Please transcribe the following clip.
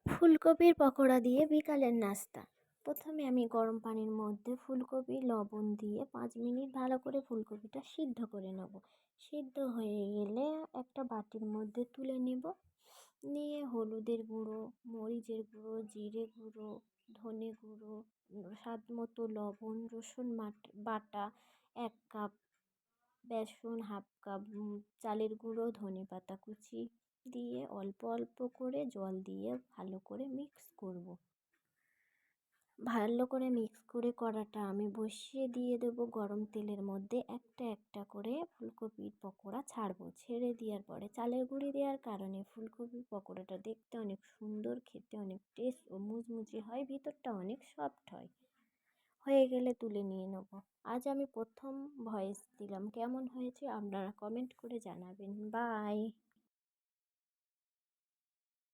ফুলকপির পকোড়া দিয়ে বিকালের নাস্তা। প্রথমে আমি গরম পানির মধ্যে ফুলকপি লবণ দিয়ে 5 মিনিট ভালো করে ফুলকপিটা সিদ্ধ করে নেব। সিদ্ধ হয়ে গেলে একটা বাটির মধ্যে তুলে নেব। নিয়ে হলুদের গুঁড়ো, মরিচের গুঁড়ো, জিরে গুঁড়ো, ধনে গুঁড়ো, স্বাদ মতো লবণ, রসুন বাটা 1 কাপ, বেসন 1/2 কাপ, চালের গুঁড়ো, ধনেপাতা কুচি দিয়ে অল্প অল্প করে জল দিয়ে ভালো করে মিক্স করব। ভালো করে মিক্স করে কড়াটা আমি বসিয়ে দিয়ে দেবো গরম তেলের মধ্যে। একটা একটা করে ফুলকপির পকোড়া ছাড়বো। ছেড়ে দেওয়ার পরে চালের গুঁড়ি দেওয়ার কারণে ফুলকপির পকোড়াটা দেখতে অনেক সুন্দর, খেতে অনেক টেস্ট ও মুচমুচে হয়, ভিতরটা অনেক সফট হয়। হয়ে গেলে তুলে নিয়ে নেব। আজ আমি প্রথম ভয়েস দিলাম, কেমন হয়েছে আপনারা কমেন্ট করে জানাবেন। বাই।